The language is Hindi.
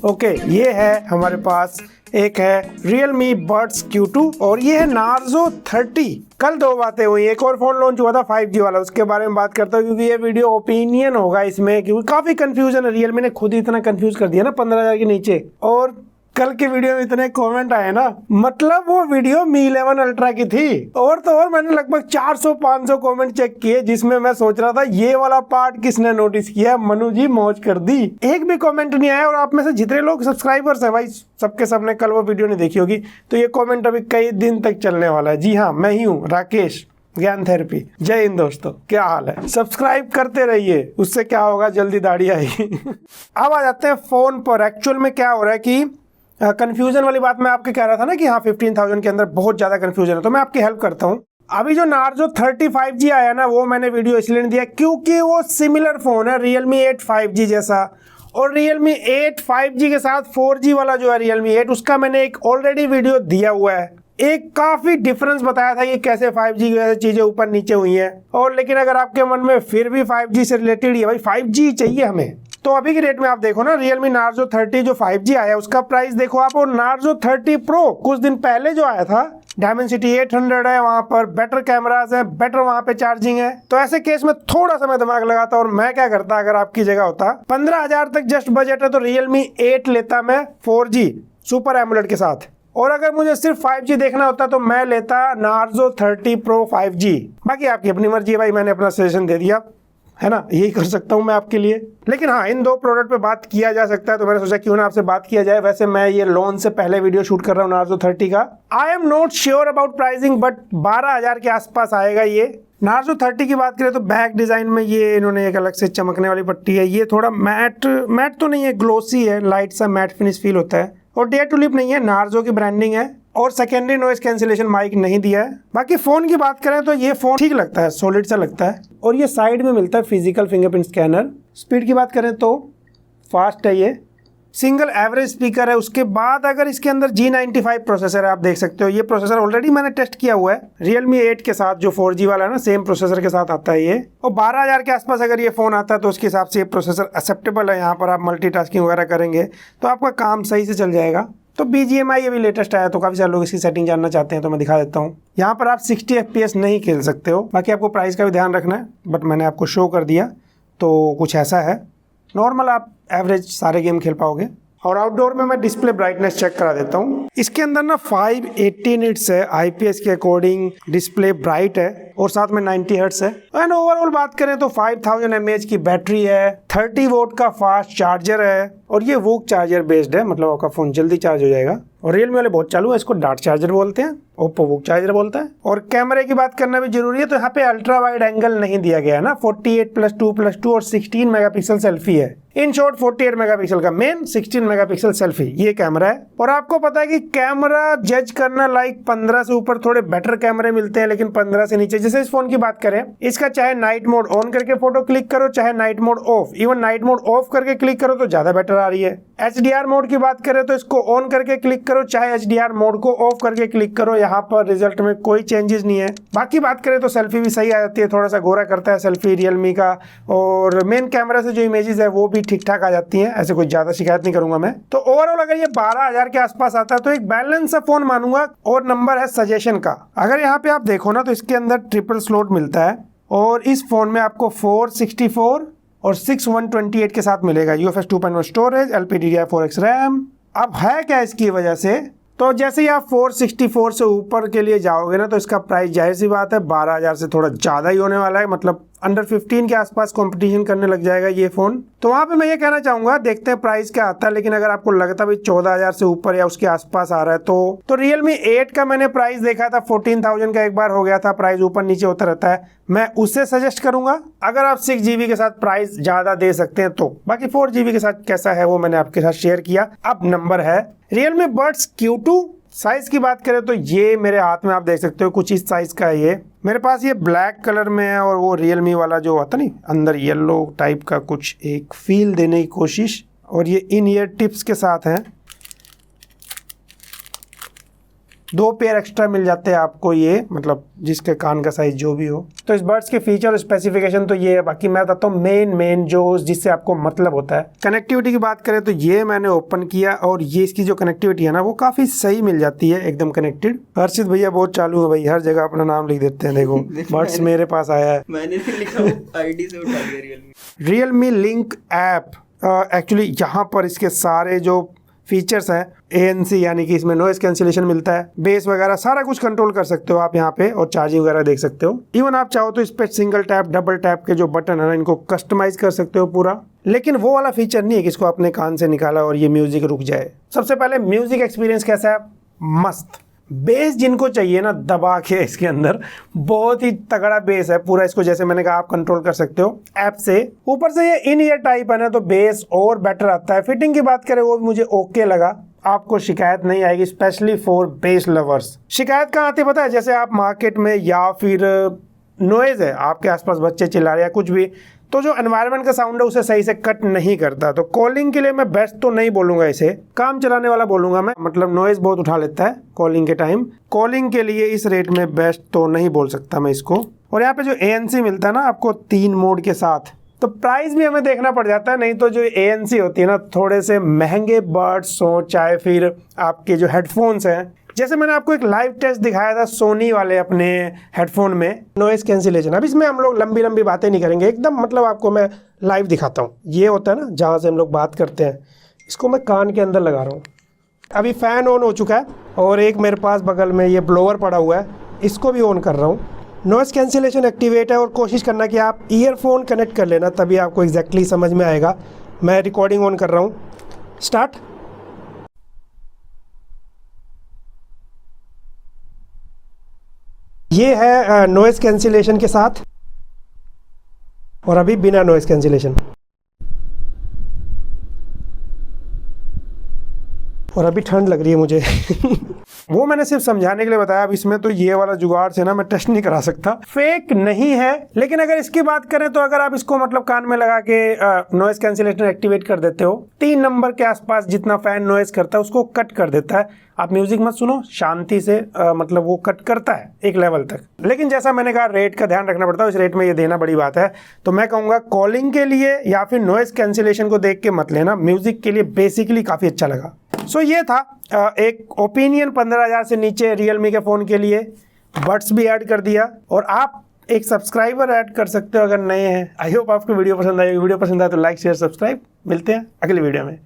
ओके, ये है हमारे पास, एक है Realme Buds Q2 और ये है Narzo 30। कल दो बातें हुई, एक और फोन लॉन्च हुआ था 5G वाला, उसके बारे में बात करता हूँ क्योंकि ये वीडियो ओपिनियन होगा इसमें, क्योंकि काफी कंफ्यूजन है। Realme ने खुद ही इतना कंफ्यूज कर दिया ना 15,000 के नीचे। और कल के वीडियो में इतने कमेंट आए ना, मतलब वो वीडियो Mi 11 अल्ट्रा की थी। और तो और मैंने लगभग 400-500 कमेंट चेक किए, जिसमें मैं सोच रहा था ये वाला पार्ट किसने नोटिस किया। मनु जी मौज कर दी, एक भी कमेंट नहीं आया। और आप में से जितने लोग सब्सक्राइबर्स हैं भाई, सबके सबने कल वो वीडियो नहीं देखी होगी, तो ये कॉमेंट अभी कई दिन तक चलने वाला है। जी हाँ, मैं ही हूँ राकेश, ज्ञान थेरेपी। जय हिंद दोस्तों, क्या हाल है? सब्सक्राइब करते रहिए, उससे क्या होगा, जल्दी दाढ़ी आएगी। अब आ जाते हैं फोन पर। एक्चुअल में क्या हो रहा है कि कंफ्यूजन वाली बात मैं आपके कह रहा था ना कि हाँ 15,000 के अंदर बहुत ज्यादा कंफ्यूजन है, तो मैं आपकी हेल्प करता हूँ। अभी जो Narzo 30 5G आया ना, वो मैंने वीडियो इसलिए नहीं दिया क्योंकि वो सिमिलर फोन है Realme 8 5G जैसा। और Realme 8 5G के साथ 4G वाला जो है Realme 8, उसका मैंने एक ऑलरेडी वीडियो दिया हुआ है। एक काफी डिफरेंस बताया था ये कैसे 5G की वजह से चीजें ऊपर नीचे हुई हैं। और लेकिन अगर आपके मन में फिर भी 5G से रिलेटेड ही है, भाई 5G चाहिए हमें, तो अभी की डेट में आप देखो ना Realme Narzo 30 जो 5G आया, उसका प्राइस देखो आप। और Narzo 30 Pro कुछ दिन पहले जो आया था, Dimensity 800 है, वहां पर बेटर कैमरास है, बेटर वहां पे चार्जिंग है। तो ऐसे केस में थोड़ा सा मैं दिमाग लगाता और मैं क्या करता, अगर आपकी जगह होता, 15,000 तक जस्ट बजट है तो Realme 8 लेता मैं 4G सुपर एमोलेड के साथ। और अगर मुझे सिर्फ 5G देखना होता तो मैं लेता Narzo 30 Pro 5G। बाकी आपकी अपनी मर्जी है भाई, मैंने अपना सजेशन दे दिया है ना, यही कर सकता हूं मैं आपके लिए। लेकिन हाँ, इन दो प्रोडक्ट पे बात किया जा सकता है, तो मैंने सोचा क्यों ना आपसे बात किया जाए। वैसे मैं ये लॉन्च से पहले वीडियो शूट कर रहा हूँ Narzo 30 का। I am not sure about pricing, but 12,000 के आसपास आएगा ये। Narzo 30 की बात करें तो बैक डिजाइन में ये इन्होंने एक अलग से चमकने वाली पट्टी है। ये थोड़ा मैट तो नहीं है, ग्लोसी है, लाइट सा मैट फिनिश फील होता है। और डेयर टू लिप नहीं है, Narzo की ब्रांडिंग है। और सेकेंडरी नॉइस कैंसिलेशन माइक नहीं दिया है। बाकी फोन की बात करें तो ये फोन ठीक लगता है, सॉलिड सा लगता है। और ये साइड में मिलता है फिजिकल फिंगरप्रिंट स्कैनर। स्पीड की बात करें तो फास्ट है ये, सिंगल एवरेज स्पीकर है। उसके बाद अगर इसके अंदर G95 प्रोसेसर है, आप देख सकते हो, ये प्रोसेसर ऑलरेडी मैंने टेस्ट किया हुआ है Realme 8 के साथ, जो 4G वाला है ना, सेम प्रोसेसर के साथ आता है ये। और 12,000 के आसपास अगर ये फोन आता है तो उसके हिसाब से ये प्रोसेसर एक्सेप्टेबल है। यहाँ पर आप मल्टीटास्किंग वगैरह करेंगे तो आपका काम सही से चल जाएगा। तो BGMI अभी लेटेस्ट आया, तो काफी सारे लोग इसकी सेटिंग जानना चाहते हैं, तो मैं दिखा देता हूँ। यहाँ पर आप 60 FPS नहीं खेल सकते हो, बाकी आपको प्राइस का भी ध्यान रखना है, बट मैंने आपको शो कर दिया। तो कुछ ऐसा है, नॉर्मल आप एवरेज सारे गेम खेल पाओगे। और आउटडोर में मैं डिस्प्ले ब्राइटनेस चेक करा देता हूँ। इसके अंदर ना 580 निट्स है, IPS के अकॉर्डिंग डिस्प्ले ब्राइट है, और साथ में 90 हर्ट्ज है। एंड ओवरऑल बात करें तो 5000 mAh की बैटरी है, 30 वोट का फास्ट चार्जर है, और ये वूक चार्जर बेस्ड है, मतलब आपका फोन जल्दी चार्ज हो जाएगा। और Realme वाले बहुत चालू है, इसको डार्ट चार्जर बोलते हैं, ओप्पो वूक चार्जर बोलता है। और कैमरे की बात करना भी जरूरी है, तो यहाँ पे अल्ट्रा वाइड एंगल नहीं दिया गया है ना, 48+2+2 और 16 मेगापिक्सल सेल्फी है। इन शॉर्ट 48 मेगापिक्सल का मेन, 16 मेगापिक्सल सेल्फी, ये कैमरा है। और आपको पता है कि कैमरा जज करना लाइक 15 से ऊपर थोड़े बेटर कैमरे मिलते हैं, लेकिन 15 से नीचे। जैसे इस फोन की बात करें, इसका चाहे नाइट मोड ऑन करके फोटो क्लिक करो, चाहे night mode of, even night mode of करके क्लिक करो तो ज्यादा बेटर आ रही है। HDR मोड की बात करें तो इसको ऑन करके क्लिक करो, चाहे HDR मोड को ऑफ करके क्लिक करो, यहाँ पर रिजल्ट में कोई चेंजेस नहीं है। बाकी बात करें तो सेल्फी भी सही आ जाती है, थोड़ा सा गोरा करता है सेल्फी Realme का। और मेन कैमरा से जो इमेजेस है वो भी ठीक ठाक आ जाती हैं, ऐसे कोई ज्यादा शिकायत नहीं करूंगा मैं। तो ओवरऑल अगर ये 12,000 के आसपास आता है तो एक बैलेंस सा फोन मानूंगा। और नंबर है सजेशन का, अगर यहाँ पे आप देखो ना तो इसके अंदर ट्रिपल स्लॉट मिलता है, और इस फोन में आपको 464 और 6128 के साथ मिलेगा। UFS 2.1 storage, LPDDR4X RAM. अब है क्या इसकी वजह से, तो जैसे ही आप 464 से ऊपर के लिए जाओगे ना, तो इसका प्राइस जाहिर सी बात है 12,000 से थोड़ा ज्यादा ही होने वाला है, मतलब अंडर 15 के आसपास कंपटीशन करने लग जाएगा ये फोन। तो वहां पे मैं ये कहना चाहूंगा, देखते हैं प्राइस क्या आता है। लेकिन अगर आपको लगता है 14,000 से ऊपर या उसके आसपास आ रहा है तो Realme 8 का मैंने प्राइस देखा था 14,000 का, एक बार हो गया था, प्राइस ऊपर नीचे होता रहता है, मैं उससे सजेस्ट करूंगा। अगर आप 6GB के साथ प्राइस ज्यादा दे सकते हैं तो। बाकी 4GB के साथ कैसा है वो मैंने आपके साथ शेयर किया। अब नंबर है Realme Buds Q2। साइज की बात करें तो ये मेरे हाथ में आप देख सकते हो कुछ इस साइज का है ये। मेरे पास ये ब्लैक कलर में है, और वो Realme वाला जो आता नहीं अंदर येलो टाइप का कुछ एक फील देने की कोशिश, और ये इन ईयर टिप्स के साथ है। 2 पेयर एक्स्ट्रा मिल जाते हैं आपको, ये मतलब जिसके कान का साइज जो भी हो। तो इस बड्स के फीचर और स्पेसिफिकेशन तो ये है, बाकी मैं बताता हूँ मेन जो जिससे आपको मतलब होता है। कनेक्टिविटी की बात करें तो ये मैंने ओपन किया और ये इसकी जो कनेक्टिविटी है ना वो काफी सही मिल जाती है, एकदम कनेक्टेड। हर्षित भैया बहुत चालू है भाई, हर जगह अपना नाम लिख देते हैं। देखो बड्स मेरे पास आया है, मैंने नहीं लिखा, आईडी से उठा लिया रियलमी लिंक ऐप। एक्चुअली यहाँ पर इसके सारे जो फीचर्स हैं, ANC यानी कि इसमें नॉइस कैंसिलेशन मिलता है, बेस वगैरह सारा कुछ कंट्रोल कर सकते हो आप यहाँ पे, और चार्जिंग वगैरह देख सकते हो। इवन आप चाहो तो इस पे सिंगल टैप डबल टैप के जो बटन है ना इनको कस्टमाइज कर सकते हो पूरा। लेकिन वो वाला फीचर नहीं है कि इसको अपने कान से निकाला और ये म्यूजिक रुक जाए। सबसे पहले म्यूजिक एक्सपीरियंस कैसा है, मस्त। बेस जिनको चाहिए ना दबा के, इसके अंदर बहुत ही तगड़ा बेस है पूरा। इसको जैसे मैंने कहा आप कंट्रोल कर सकते हो ऐप से। ऊपर से ये इन ईयर टाइप है ना तो बेस और बेटर आता है। फिटिंग की बात करें वो भी मुझे ओके लगा, आपको शिकायत नहीं आएगी, स्पेशली फॉर बेस लवर्स। शिकायत कहाँ आती है पता है, जैसे आप मार्केट में या फिर नॉइज है, आपके आसपास बच्चे चिल्ला रहे हैं कुछ भी, तो जो एनवायरनमेंट का साउंड है उसे सही से कट नहीं करता। तो कॉलिंग के लिए मैं बेस्ट तो नहीं बोलूंगा, इसे काम चलाने वाला बोलूंगा मैं, मतलब नॉइज बहुत उठा लेता है कॉलिंग के टाइम। कॉलिंग के लिए इस रेट में बेस्ट तो नहीं बोल सकता मैं इसको। और यहाँ पे जो ANC मिलता है ना आपको 3 मोड के साथ, तो प्राइस भी हमें देखना पड़ जाता है। नहीं तो जो ANC होती है ना थोड़े से महंगे बड्स हो, चाहे फिर आपके जो हेडफोन्स हैं, जैसे मैंने आपको एक लाइव टेस्ट दिखाया था सोनी वाले अपने हेडफोन में नॉइस कैंसिलेशन। अब इसमें हम लोग लंबी लंबी बातें नहीं करेंगे, एकदम मतलब आपको मैं लाइव दिखाता हूँ। ये होता है ना जहाँ से हम लोग बात करते हैं, इसको मैं कान के अंदर लगा रहा हूँ। अभी फ़ैन ऑन हो चुका है और एक मेरे पास बगल में ये ब्लोअर पड़ा हुआ है, इसको भी ऑन कर रहा हूँ। नॉइस कैंसिलेशन एक्टिवेट है और कोशिश करना कि आप ईयरफोन कनेक्ट कर लेना, तभी आपको एग्जैक्टली समझ में आएगा। मैं रिकॉर्डिंग ऑन कर रहा हूँ, स्टार्ट। ये है नॉइस कैंसिलेशन के साथ और अभी बिना नॉइस कैंसिलेशन। और अभी ठंड लग रही है मुझे वो मैंने सिर्फ समझाने के लिए बताया। अब इसमें तो ये वाला जुगाड़ से ना मैं टेस्ट नहीं करा सकता, फेक नहीं है। लेकिन अगर इसकी बात करें तो अगर आप इसको मतलब कान में लगा के नॉइस कैंसिलेशन एक्टिवेट कर देते हो, 3 नंबर के आसपास जितना फैन नॉइस करता है उसको कट कर देता है। आप म्यूजिक मत सुनो शांति से, मतलब वो कट करता है एक लेवल तक। लेकिन जैसा मैंने कहा रेट का ध्यान रखना पड़ता है, इस रेट में ये देना बड़ी बात है। तो मैं कहूँगा कॉलिंग के लिए या फिर नॉइस कैंसिलेशन को देख के मत लेना, म्यूजिक के लिए बेसिकली काफ़ी अच्छा लगा। सो ये था एक ओपिनियन 15,000 से नीचे रियलमी के फ़ोन के लिए। बड्स भी ऐड कर दिया और आप एक सब्सक्राइबर ऐड कर सकते हो अगर नए हैं। आई होप आपको वीडियो पसंद आई। वीडियो पसंद आए तो लाइक शेयर सब्सक्राइब। मिलते हैं अगली वीडियो में।